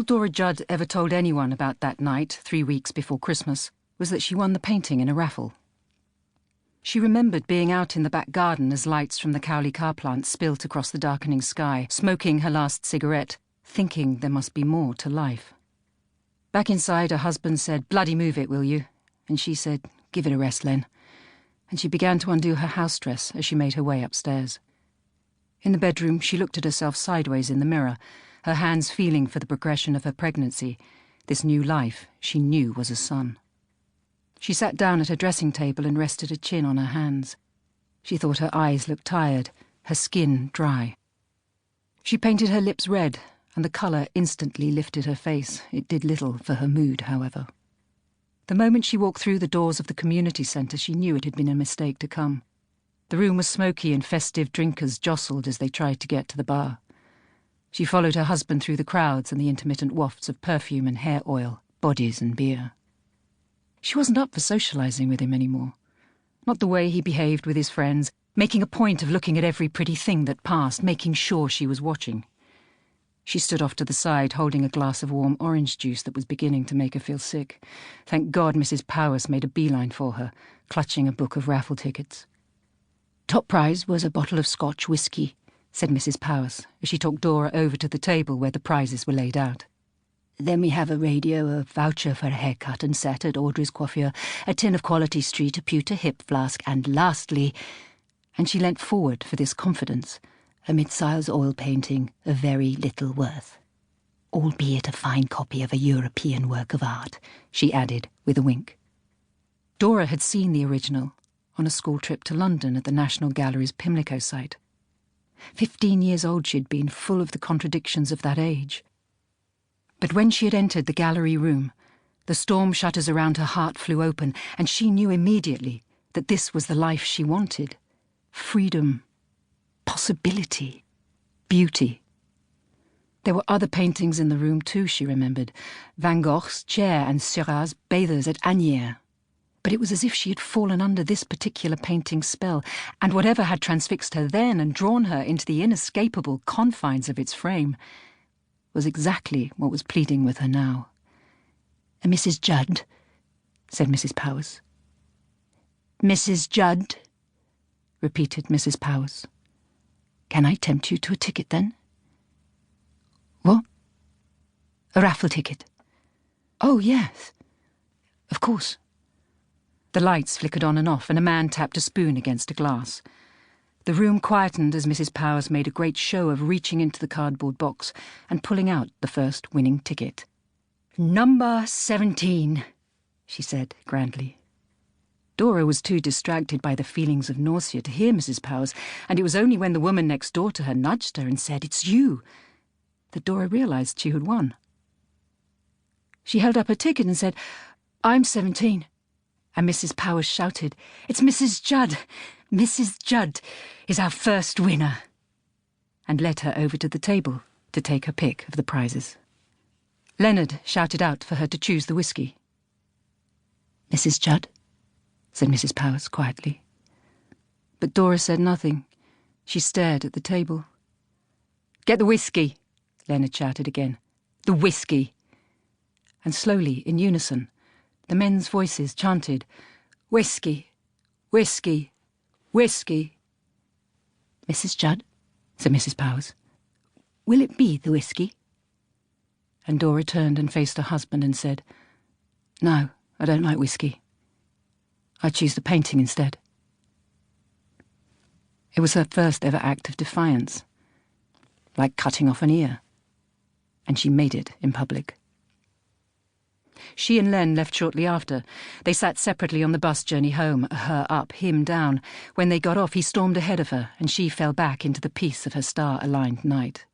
All Dora Judd ever told anyone about that night, 3 weeks before Christmas, was that she won the painting in a raffle. She remembered being out in the back garden as lights from the Cowley car plant spilt across the darkening sky, smoking her last cigarette, thinking there must be more to life. Back inside, her husband said, "Bloody move it, will you?" And she said, "Give it a rest, Len." And she began to undo her house dress as she made her way upstairs. In the bedroom, she looked at herself sideways in the mirror, her hands feeling for the progression of her pregnancy, this new life she knew was a son. She sat down at her dressing table and rested her chin on her hands. She thought her eyes looked tired, her skin dry. She painted her lips red, and the colour instantly lifted her face. It did little for her mood, however. The moment she walked through the doors of the community centre, she knew it had been a mistake to come. The room was smoky and festive drinkers jostled as they tried to get to the bar. She followed her husband through the crowds and the intermittent wafts of perfume and hair oil, bodies and beer. She wasn't up for socialising with him anymore. Not the way he behaved with his friends, making a point of looking at every pretty thing that passed, making sure she was watching. She stood off to the side, holding a glass of warm orange juice that was beginning to make her feel sick. Thank God Mrs. Powers made a beeline for her, clutching a book of raffle tickets. "Top prize was a bottle of Scotch whisky," said Mrs. Powers, as she took Dora over to the table where the prizes were laid out. "Then we have a radio, a voucher for a haircut and set at Audrey's coiffure, a tin of Quality Street, a pewter hip flask, and lastly," and she leant forward for this confidence, "a Mid-Siles oil painting of very little worth. Albeit a fine copy of a European work of art," she added with a wink. Dora had seen the original on a school trip to London at the National Gallery's Pimlico site. 15 years old she'd been, full of the contradictions of that age. But when she had entered the gallery room, the storm shutters around her heart flew open, and she knew immediately that this was the life she wanted. Freedom, possibility, beauty. There were other paintings in the room too, she remembered. Van Gogh's Chair and Seurat's Bathers at Asnières. But it was as if she had fallen under this particular painting's spell, and whatever had transfixed her then and drawn her into the inescapable confines of its frame was exactly what was pleading with her now. "Mrs. Judd," said Mrs. Powers. "Mrs. Judd," repeated Mrs. Powers. "Can I tempt you to a ticket, then?" "What?" "A raffle ticket." "Oh, yes. Of course." The lights flickered on and off, and a man tapped a spoon against a glass. The room quietened as Mrs. Powers made a great show of reaching into the cardboard box and pulling out the first winning ticket. "Number 17, she said grandly. Dora was too distracted by the feelings of nausea to hear Mrs. Powers, and it was only when the woman next door to her nudged her and said, "It's you," that Dora realised she had won. She held up her ticket and said, "I'm 17. And Mrs. Powers shouted, "It's Mrs. Judd! Mrs. Judd is our first winner!" and led her over to the table to take her pick of the prizes. Leonard shouted out for her to choose the whisky. "Mrs. Judd," said Mrs. Powers quietly. But Dora said nothing. She stared at the table. "Get the whisky," Leonard shouted again. "The whisky." And slowly, in unison, the men's voices chanted, "Whisky, whisky, whisky." "Mrs. Judd," said Mrs. Powers, "will it be the whisky?" And Dora turned and faced her husband and said, "No, I don't like whisky. I choose the painting instead." It was her first ever act of defiance, like cutting off an ear, and she made it in public. She and Len left shortly after. They sat separately on the bus journey home, her up, him down. When they got off, he stormed ahead of her, and she fell back into the peace of her star-aligned night.